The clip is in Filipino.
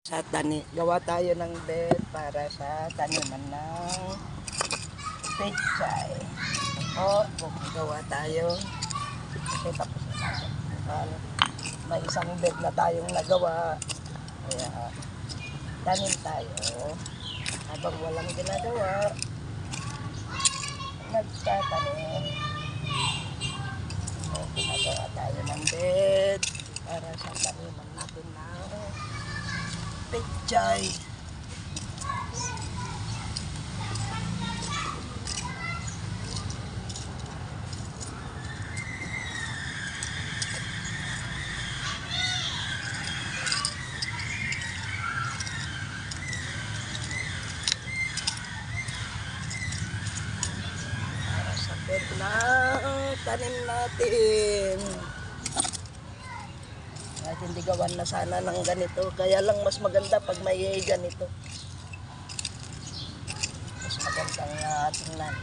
Sa gawa tayo ng bed para sa taniman ng pechay. O, gawa tayo. Kasi tapos na tayo. May isang bed na tayong nagawa. Kaya, tanim tayo. Habang walang ginagawa, nagtatanim. So, ginagawa tayo ng bed para sa taniman natin ng pechay. Para sa bed na tanim natin. Kahit hindi gawan na sana ng ganito, kaya lang mas maganda pag may ganito. Mas magandang tingnan.